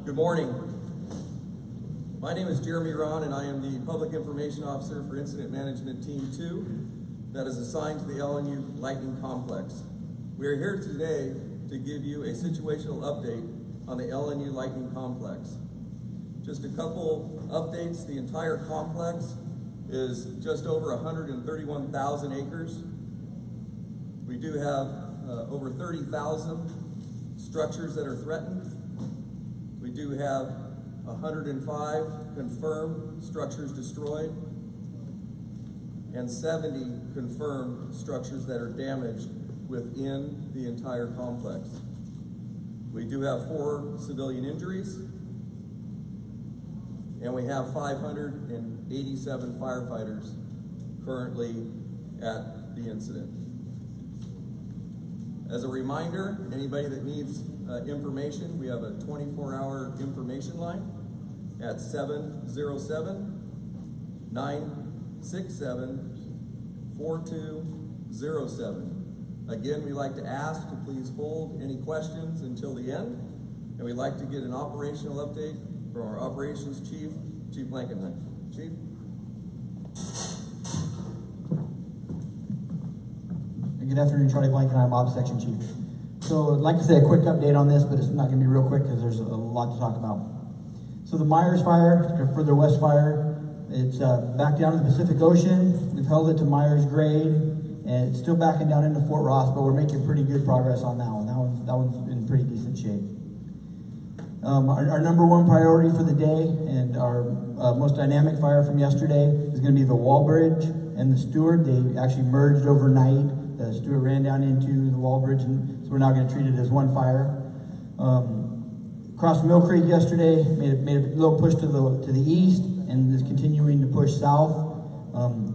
Good morning. My name is Jeremy Ron, and I am the Public Information Officer for Incident Management Team 2 that is assigned to the LNU Lightning Complex. We are here today to give you a situational update on the LNU Lightning Complex. Just a couple updates. The entire complex is just over 131,000 acres. We do have over 30,000 structures that are threatened. We do have 105 confirmed structures destroyed and 70 confirmed structures that are damaged within the entire complex. We do have 4 civilian injuries, and we have 587 firefighters currently at the incident. As a reminder, anybody that needs information, we have a 24-hour information line at 707-967-4207. Again, we like to ask to please hold any questions until the end, and we'd like to get an operational update from our operations chief, Chief Blankenheim. Chief? Good afternoon, Charlie Blankenheim, Ops Section Chief. So I'd like to say a quick update on this, but it's not going to be real quick because there's a lot to talk about. So the Myers fire, further west fire, it's back down to the Pacific Ocean. We've held it to Myers grade, and it's still backing down into Fort Ross, but we're making pretty good progress on that one. That one's in pretty decent shape. Our number one priority for the day and our most dynamic fire from yesterday is going to be the Wall Bridge and the Stewart. They actually merged overnight. The Stewart ran down into the Wall Bridge, and so we're now going to treat it as one fire. Across Mill Creek yesterday, made a little push to the east, and is continuing to push south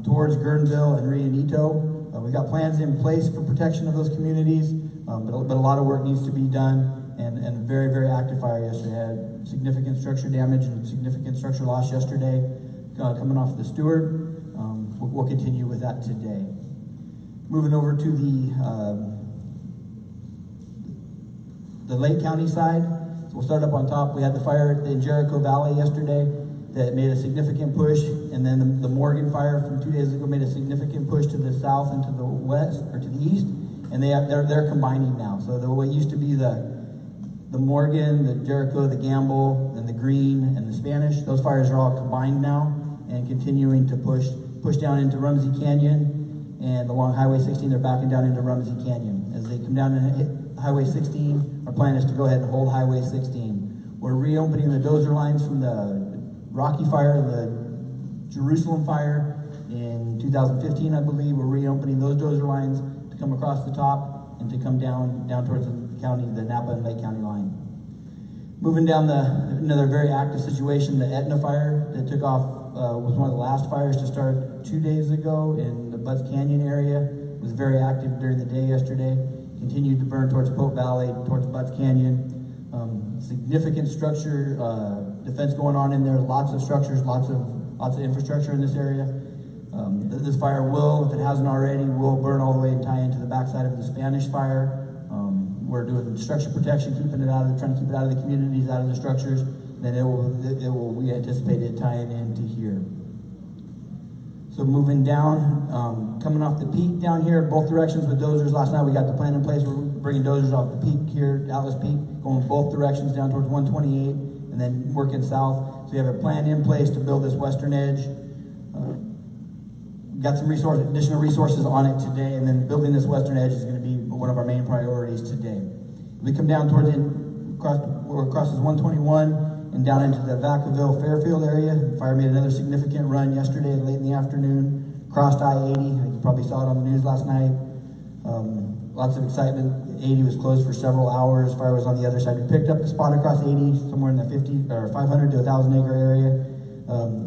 towards Guerneville and Rio Neto. We've got plans in place for protection of those communities, but a lot of work needs to be done. And a very, very active fire yesterday. Had significant structure damage and significant structure loss yesterday coming off the Stewart. We'll continue with that today. Moving over to the Lake County side. So we'll start up on top. We had the fire in Jericho Valley yesterday that made a significant push, and then the Morgan fire from 2 days ago made a significant push to the south and to the west, or to the east, and they're combining now. So what used to be the Morgan, the Jericho, the Gamble, and the Green, and the Spanish, those fires are all combined now and continuing to push down into Rumsey Canyon, and along Highway 16, they're backing down into Rumsey Canyon. As they come down and hit Highway 16, our plan is to go ahead and hold Highway 16. We're reopening the dozer lines from the Rocky Fire, the Jerusalem Fire in 2015, I believe. We're reopening those dozer lines to come across the top and to come down towards the county, the Napa and Lake County line. Moving down another very active situation, the Etna fire that took off was one of the last fires to start 2 days ago in the Butts Canyon area. It was very active during the day yesterday. Continued to burn towards Pope Valley, towards Butts Canyon. Significant structure defense going on in there. Lots of structures, lots of infrastructure in this area. This fire will, if it hasn't already, will burn all the way and tie into the backside of the Spanish fire. We're doing structure protection, trying to keep it out of the communities, out of the structures. Then we anticipate it tying into here. So moving down, coming off the peak down here, both directions with dozers. Last night we got the plan in place. We're bringing dozers off the peak here, Atlas Peak, going both directions down towards 128, and then working south. So we have a plan in place to build this western edge. Got some additional resources on it today, and then building this western edge is going to be one of our main priorities today. We come down towards crosses 121 and down into the Vacaville Fairfield area. The fire made another significant run yesterday, late in the afternoon. Crossed I-80. You probably saw it on the news last night. Lots of excitement. 80 was closed for several hours. Fire was on the other side. We picked up the spot across 80, somewhere in the 500 to 1,000 acre area.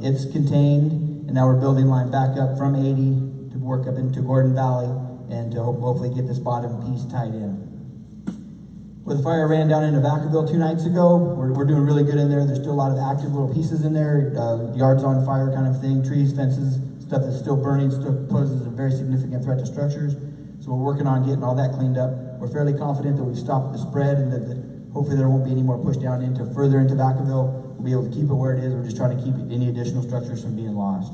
It's contained. And now we're building line back up from 80 to work up into Gordon Valley and to hopefully get this bottom piece tied in. Where the fire ran down into Vacaville 2 nights ago, we're doing really good in there. There's still a lot of active little pieces in there, yards on fire kind of thing, trees, fences, stuff that's still burning, still poses a very significant threat to structures. So we're working on getting all that cleaned up. We're fairly confident that we've stopped the spread and that Hopefully there won't be any more push down further into Vacaville. We'll be able to keep it where it is. We're just trying to keep any additional structures from being lost.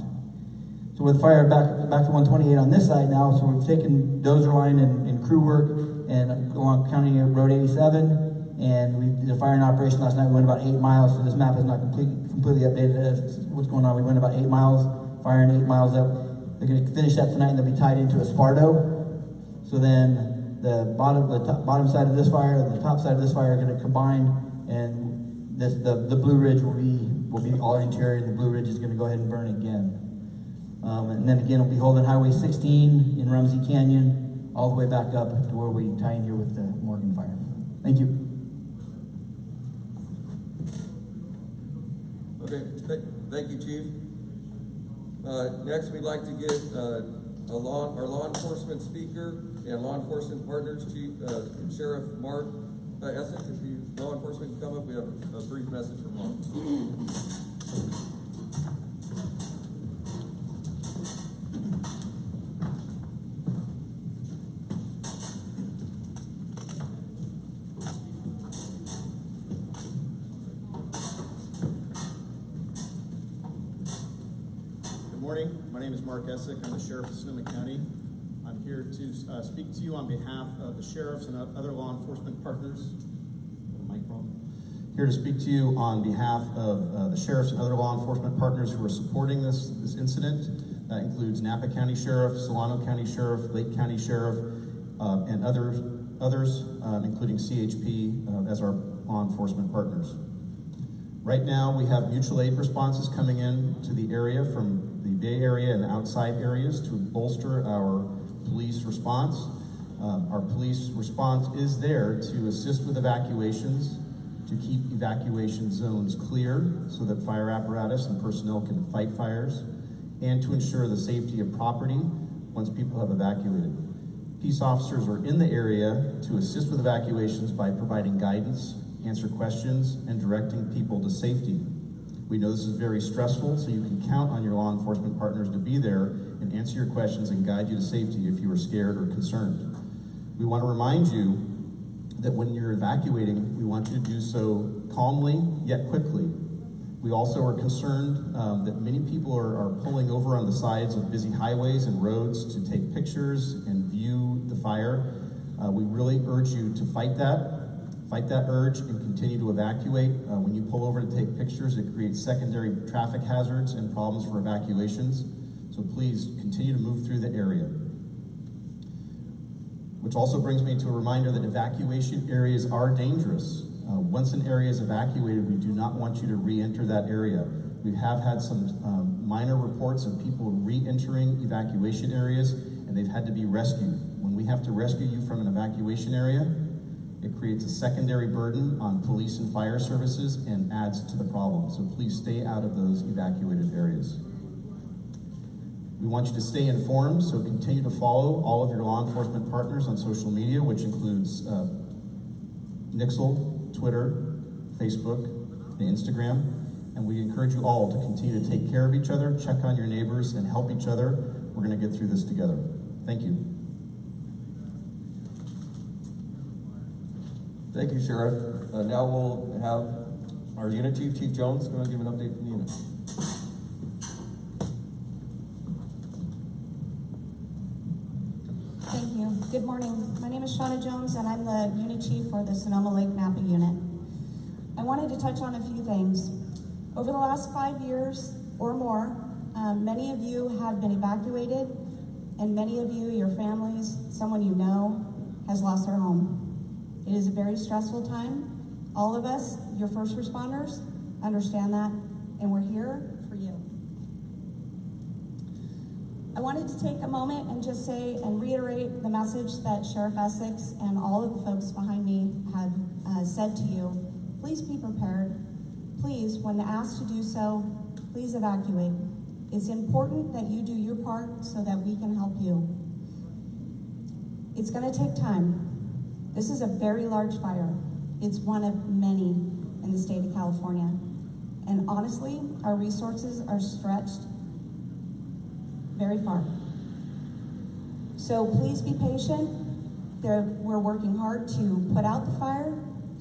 So with fire back to 128 on this side now, so we've taken dozer line and crew work and along County Road 87, and we did a fire in operation last night. We went about 8 miles, so this map is not completely updated as what's going on. We went about 8 miles, firing 8 miles up. They're going to finish that tonight, and they'll be tied into a Sparto. So then the bottom side of this fire and the top side of this fire are going to combine, and the Blue Ridge will be all interior, and the Blue Ridge is going to go ahead and burn again. And then again, we'll be holding Highway 16 in Rumsey Canyon all the way back up to where we tie in here with the Morgan fire. Thank you. Okay, thank you, Chief. Next, we'd like to get our law enforcement speaker and law enforcement partners, Chief Sheriff Mark Essex. If you law enforcement can come up, we have a brief message from Mark. My name is Mark Essick. I'm the Sheriff of Sonoma County. I'm here to speak to you on behalf of the sheriffs and other law enforcement partners. Here to speak to you on behalf of the sheriffs and other law enforcement partners who are supporting this incident. That includes Napa County Sheriff, Solano County Sheriff, Lake County Sheriff, and others, including CHP as our law enforcement partners. Right now, we have mutual aid responses coming in to the area from the Bay Area and outside areas to bolster our police response. Our police response is there to assist with evacuations, to keep evacuation zones clear so that fire apparatus and personnel can fight fires, and to ensure the safety of property once people have evacuated. Peace officers are in the area to assist with evacuations by providing guidance, answer questions, and directing people to safety. We know this is very stressful, so you can count on your law enforcement partners to be there and answer your questions and guide you to safety if you are scared or concerned. We want to remind you that when you're evacuating, we want you to do so calmly yet quickly. We also are concerned that many people are pulling over on the sides of busy highways and roads to take pictures and view the fire. We really urge you to fight that urge and continue to evacuate. When you pull over to take pictures, it creates secondary traffic hazards and problems for evacuations. So please continue to move through the area. Which also brings me to a reminder that evacuation areas are dangerous. Once an area is evacuated, we do not want you to re-enter that area. We have had some minor reports of people re-entering evacuation areas, and they've had to be rescued. When we have to rescue you from an evacuation area, it creates a secondary burden on police and fire services and adds to the problem. So please stay out of those evacuated areas. We want you to stay informed, so continue to follow all of your law enforcement partners on social media, which includes Nixle, Twitter, Facebook, and Instagram. And we encourage you all to continue to take care of each other, check on your neighbors, and help each other. We're going to get through this together. Thank you. Thank you, Sheriff. Now we'll have our unit chief, Chief Jones, going to give an update from the unit. Thank you. Good morning. My name is Shauna Jones, and I'm the unit chief for the Sonoma Lake Napa unit. I wanted to touch on a few things. Over the last 5 years or more, many of you have been evacuated, and many of you, your families, someone you know, has lost their home. It is a very stressful time. All of us, your first responders, understand that, and we're here for you. I wanted to take a moment and just say and reiterate the message that Sheriff Essex and all of the folks behind me have said to you. Please be prepared. Please, when asked to do so, please evacuate. It's important that you do your part so that we can help you. It's going to take time. This is a very large fire. It's one of many in the state of California. And honestly, our resources are stretched very far. So please be patient. We're working hard to put out the fire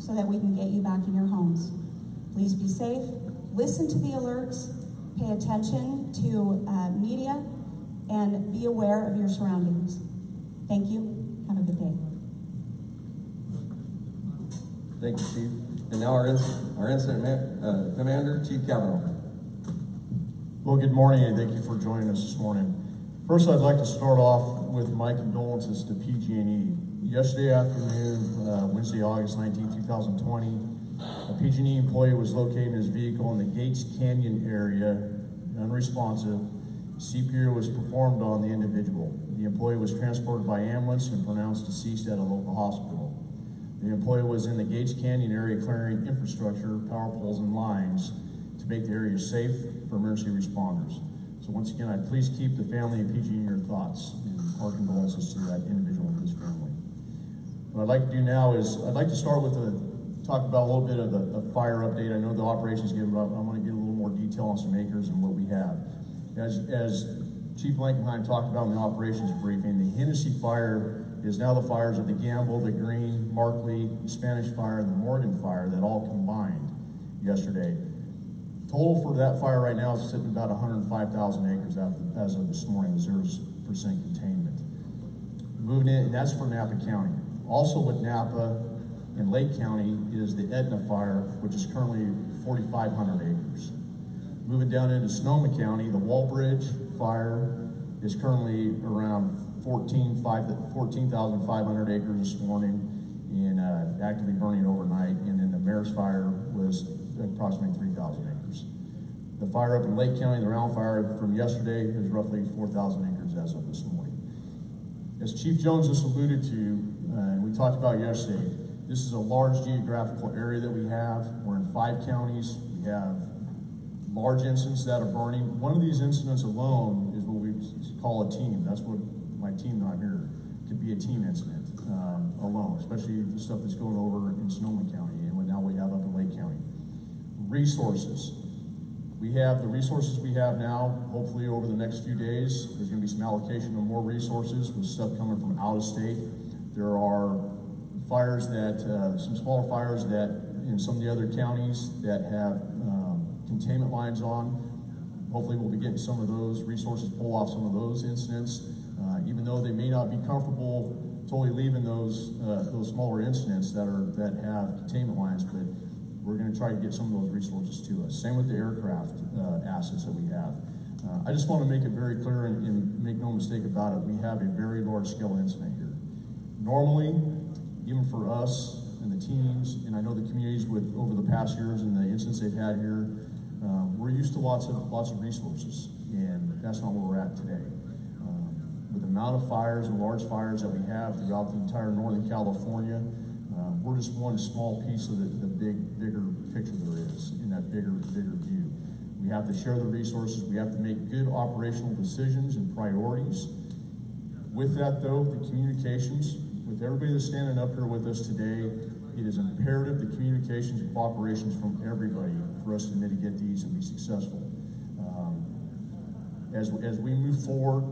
so that we can get you back in your homes. Please be safe, listen to the alerts, pay attention to media, and be aware of your surroundings. Thank you. Have a good day. Thank you, Chief. And now our incident commander, Chief Cavanaugh. Well, good morning, and thank you for joining us this morning. First, I'd like to start off with my condolences to PG&E. Yesterday afternoon, Wednesday, August 19, 2020, a PG&E employee was located in his vehicle in the Gates Canyon area, unresponsive. CPR was performed on the individual. The employee was transported by ambulance and pronounced deceased at a local hospital. The employee was in the Gates Canyon area clearing infrastructure, power poles, and lines to make the area safe for emergency responders. So once again, I please keep the family of PG&E in your thoughts, and our condolences to that individual and his family. What I'd like to do now is, I'd like to start with talk about a little bit of the fire update. I know the operations given, but I'm going to get a little more detail on some acres and what we have. As Chief Blankenheim talked about in the operations briefing, the Hennessy fire is now the fires of the Gamble, the Green, Markley, Spanish fire, and the Morgan fire that all combined yesterday. Total for that fire right now is sitting about 105,000 acres as of this morning, 0% containment. Moving in, and that's for Napa County. Also with Napa in Lake County is the Etna fire, which is currently 4,500 acres. Moving down into Sonoma County, the Walbridge fire is currently around 14,500 acres this morning and actively burning overnight. And then the Mares fire was approximately 3,000 acres. The fire up in Lake County, the Round fire from yesterday, is roughly 4,000 acres as of this morning. As Chief Jones just alluded to, and we talked about yesterday, this is a large geographical area that we have. We're in 5 counties. We have large incidents that are burning. One of these incidents alone is what we call a team. That's what my team that I'm here could be a team incident alone, especially the stuff that's going over in Sonoma County and what now we have up in Lake County. Resources. We have the resources we have now. Hopefully over the next few days, there's going to be some allocation of more resources with stuff coming from out of state. There are fires that, some smaller fires that in some of the other counties that have containment lines on. Hopefully we'll be getting some of those resources, pull off some of those incidents, even though they may not be comfortable totally leaving those smaller incidents that have containment lines, but we're going to try to get some of those resources to us. Same with the aircraft assets that we have. I just want to make it very clear and make no mistake about it, we have a very large scale incident here. Normally, even for us and the teams, and I know the communities over the past years and the incidents they've had here, we're used to lots of resources, and that's not where we're at today. With the amount of fires and large fires that we have throughout the entire Northern California, we're just one small piece of the bigger picture there is in that bigger view. We have to share the resources. We have to make good operational decisions and priorities. With that, though, the communications, with everybody that's standing up here with us today, it is imperative the communications and cooperations from everybody for us to mitigate these and be successful. As we move forward,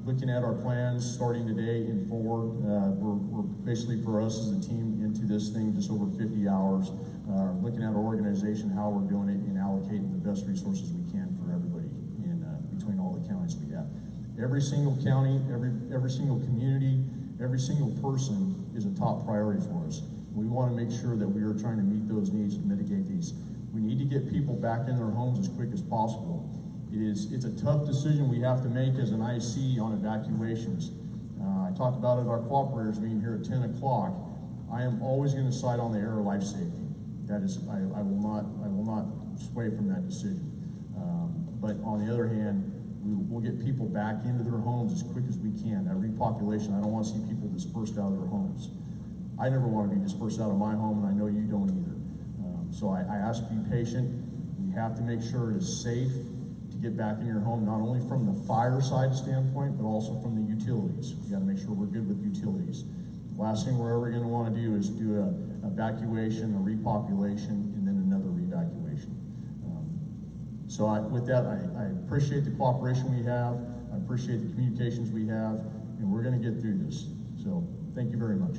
looking at our plans starting today and forward, we're basically for us as a team into this thing just over 50 hours, looking at our organization, how we're doing it, and allocating the best resources we can for everybody in between all the counties we have. Every single county, every single community, every single person is a top priority for us. We want to make sure that we are trying to meet those needs and mitigate these. We need to get people back in their homes as quick as possible. It's a tough decision we have to make as an IC on evacuations. I talked about it at our cooperators meeting here at 10 o'clock. I am always going to side on the air of life safety. That is, I will not sway from that decision. But on the other hand, we'll get people back into their homes as quick as we can. That repopulation, I don't want to see people dispersed out of their homes. I never want to be dispersed out of my home, and I know you don't either. So I ask you to be patient. We have to make sure it is safe to get back in your home, not only from the fire side standpoint, but also from the utilities. We got to make sure we're good with utilities. The last thing we're ever going to want to do is do an evacuation, a repopulation, and then another evacuation. So with that, I appreciate the cooperation we have. I appreciate the communications we have, and we're going to get through this. So thank you very much.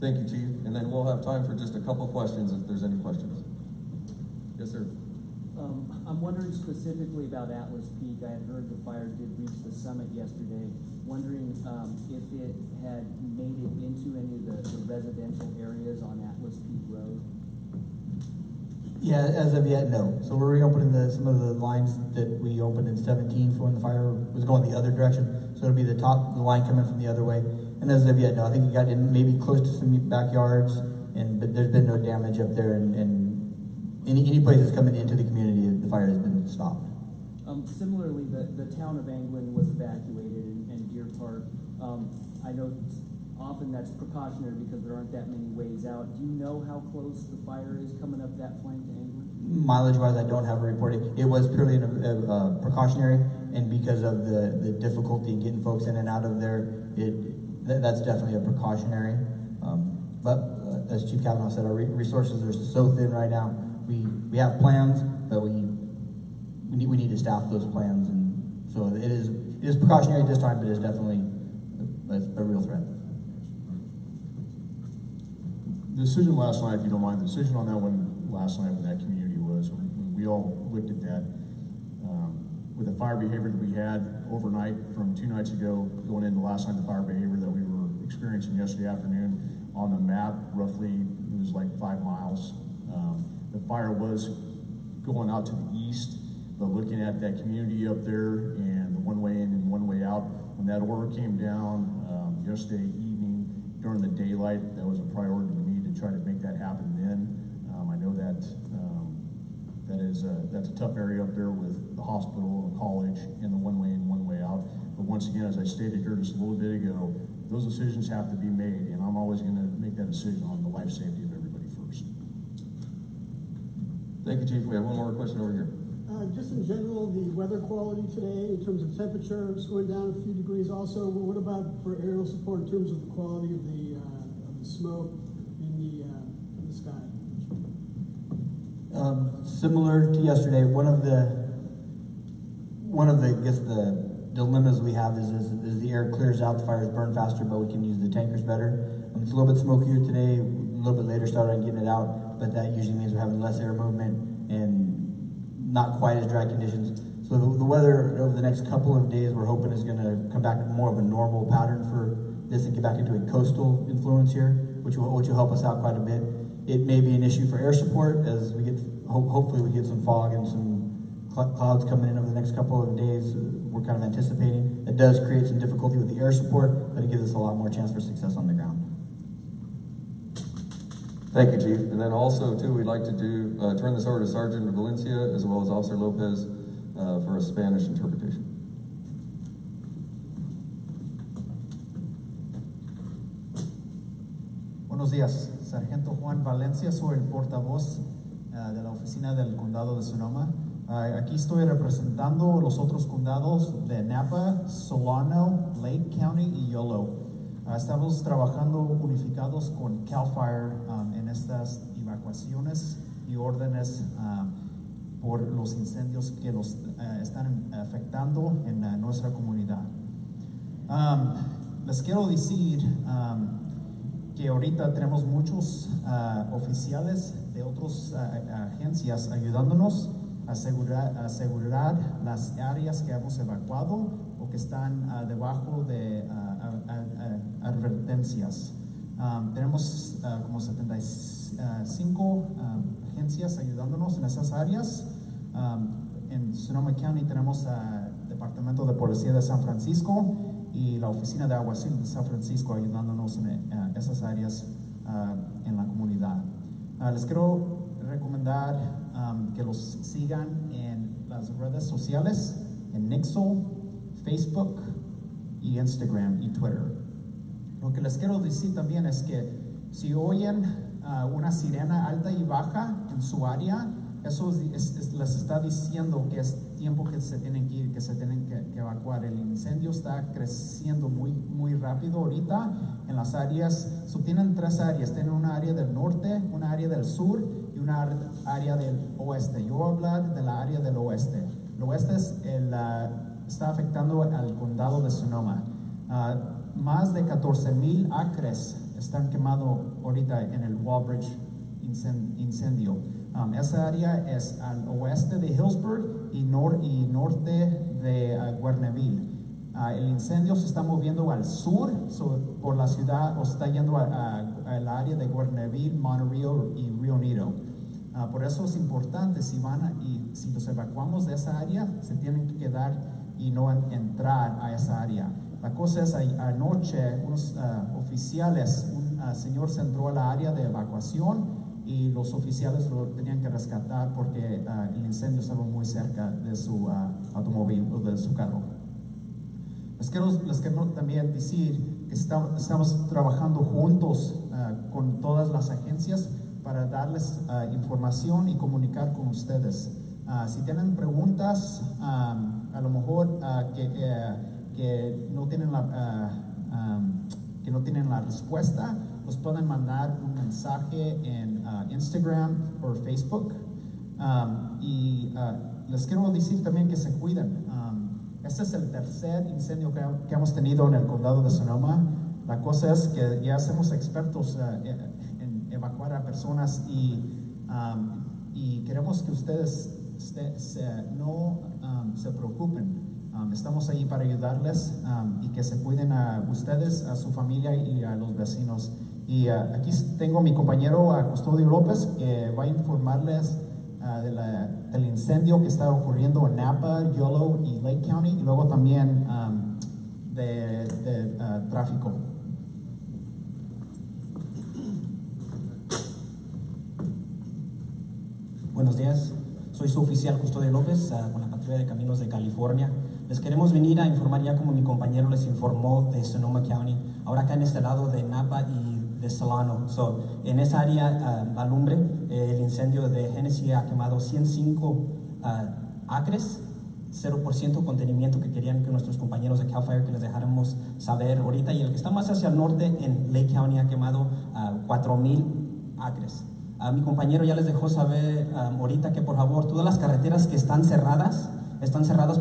Thank you, Chief. And then we'll have time for just a couple questions if there's any questions. Yes, sir. I'm wondering specifically about Atlas Peak. I had heard the fire did reach the summit yesterday. Wondering if it had made it into any of the residential areas on Atlas Peak Road. Yeah, as of yet, no. So we're reopening some of the lines that we opened in 17 for when the fire was going the other direction. So it'll be the line coming from the other way. And as of yet, no. I think it got in maybe close to some backyards, but there's been no damage up there. And any place that's coming into the community, the fire has been stopped. Similarly, the town of Anglin was evacuated and Deer Park. I know often that's precautionary because there aren't that many ways out. Do you know how close the fire is coming up that flank to Anglin? Mileage-wise, I don't have a report. It was purely precautionary, and because of the difficulty in getting folks in and out of there, that's definitely a precautionary. But as Chief Kavanaugh said, our resources are so thin right now. We have plans, but we need to staff those plans, and so it is precautionary at this time, but it's definitely a real threat. The decision last night, if you don't mind, the decision on that one last night with that community was, when we all looked at that, with the fire behavior that we had overnight from 2 nights ago, going into last night, the fire behavior that we were experiencing yesterday afternoon, on the map, roughly, it was like 5 miles. The fire was going out to the east, but looking at that community up there and the one way in and one way out, when that order came down yesterday evening during the daylight, that was a priority to me to try to make that happen then. I know that that's a tough area up there with the hospital, the college, and the one way in, one way out. But once again, as I stated here just a little bit ago, those decisions have to be made, and I'm always going to make that decision on the life safety of everybody first. Thank you, Chief. We have one more question over here. Just in general, the weather quality today, in terms of temperature, it's going down a few degrees also. What about for aerial support in terms of the quality of the smoke in the sky? Similar to yesterday, one of the I guess the dilemmas we have is the air clears out, the fires burn faster, but we can use the tankers better. It's a little bit smokier today, a little bit later started on getting it out, but that usually means we're having less air movement and not quite as dry conditions. So the weather over the next couple of days, we're hoping is going to come back to more of a normal pattern for this and get back into a coastal influence here, which will help us out quite a bit. It may be an issue for air support as we get, hopefully we get some fog and some clouds coming in over the next couple of days. We're kind of anticipating. It does create some difficulty with the air support, but it gives us a lot more chance for success on the ground. Thank you, Chief. And then also, too, we'd like to turn this over to Sergeant Valencia as well as Officer Lopez for a Spanish interpretation. Buenos días, Sargento Juan Valencia, soy el portavoz de la oficina del condado de Sonoma. Aquí estoy representando los otros condados de Napa, Solano, Lake County y Yolo. Estamos trabajando unificados con CAL FIRE en estas evacuaciones y órdenes por los incendios que nos están afectando en nuestra comunidad. Les quiero decir que ahorita tenemos muchos oficiales de otras agencias ayudándonos a asegurar las áreas que hemos evacuado o que están debajo de advertencias. Tenemos como 75 agencias ayudándonos en esas áreas. En Sonoma County tenemos el Departamento de Policía de San Francisco y la Oficina de Alguacil de San Francisco ayudándonos en esas áreas en la comunidad. Les quiero recomendar que los sigan en las redes sociales, en Nixle, Facebook y Instagram y Twitter. Lo que les quiero decir también es que si oyen una sirena alta y baja en su área, eso les está diciendo que es tiempo que se tienen que ir, que se tienen que evacuar. El incendio está creciendo muy rápido ahorita en las áreas. Tienen 3 áreas. Tienen una área del norte, una área del sur y una área del oeste. Yo voy a hablar de la área del oeste. El oeste está afectando al condado de Sonoma. Más de 14,000 acres están quemados ahorita en el Wallbridge incendio. Esa área es al oeste de Hillsburg y norte de Guerneville. El incendio se está moviendo al sur por la ciudad, o está yendo al área de Guerneville, Monterrey y Río Nido. Por eso es importante, si los evacuamos de esa área, se tienen que quedar y no entrar a esa área. La cosa es, anoche unos oficiales, un señor se entró a la área de evacuación y los oficiales lo tenían que rescatar porque el incendio estaba muy cerca de su automóvil o de su carro. Les quiero también decir que estamos trabajando juntos con todas las agencias para darles información y comunicar con ustedes. Si tienen preguntas, a lo mejor que no tienen la respuesta, nos pueden mandar un mensaje en Instagram o Facebook. Les quiero decir también que se cuiden. Este es el tercer incendio que hemos tenido en el condado de Sonoma. La cosa es que ya somos expertos en evacuar a personas y queremos que ustedes no se preocupen. Estamos ahí para ayudarles y que se cuiden a ustedes, a su familia y a los vecinos. Y aquí tengo a mi compañero Custodio López, que va a informarles del incendio que está ocurriendo en Napa, Yolo y Lake County, y luego también de tráfico. Buenos días, soy su oficial Custodio López con la Patrulla de Caminos de California. Les queremos venir a informar, ya como mi compañero les informó, de Sonoma County, ahora acá en este lado de Napa y de Solano. En esa área, la lumbre, el incendio de Genesee ha quemado 105 acres, 0% contenimiento, que querían que nuestros compañeros de CAL FIRE que les dejáramos saber ahorita. Y el que está más hacia el norte, en Lake County, ha quemado 4,000 acres. Mi compañero ya les dejó saber ahorita que por favor todas las carreteras que están cerradas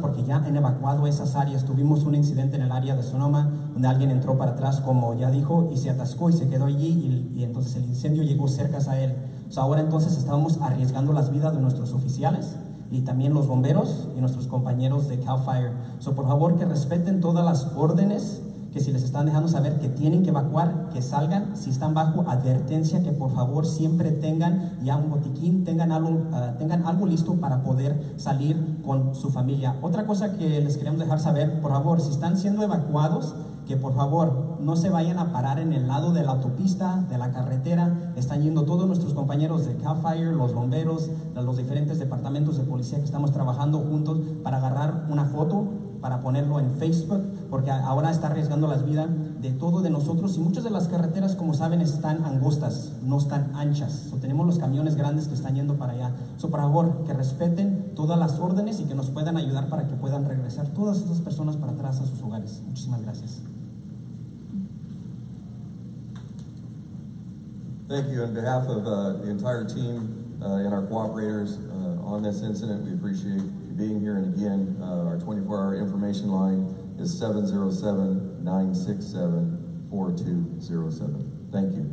porque ya han evacuado esas áreas. Tuvimos un incidente en el área de Sonoma donde alguien entró para atrás, como ya dijo, y se atascó y se quedó allí y entonces el incendio llegó cerca a él. Ahora entonces estamos arriesgando las vidas de nuestros oficiales y también los bomberos y nuestros compañeros de CAL FIRE. Por favor, que respeten todas las órdenes, que si les están dejando saber que tienen que evacuar, que salgan. Si están bajo advertencia, que por favor siempre tengan ya un botiquín, tengan algo listo para poder salir con su familia. Otra cosa que les queremos dejar saber, por favor, si están siendo evacuados, que por favor no se vayan a parar en el lado de la autopista, de la carretera. Están yendo todos nuestros compañeros de CAL FIRE, los bomberos, los diferentes departamentos de policía que estamos trabajando juntos para agarrar una foto, para ponerlo en Facebook, porque ahora está arriesgando las vidas de todos de nosotros. Y muchas de las carreteras, como saben, están angostas, no están anchas. Tenemos los camiones grandes que están yendo para allá. Por favor, que respeten todas las órdenes y que nos puedan ayudar para que puedan regresar todas esas personas para atrás a sus hogares. Muchísimas gracias. Thank you. On behalf of the entire team and our cooperators on this incident, we appreciate you being here. And again, our 24-hour information line is 707-967-4207. Thank you.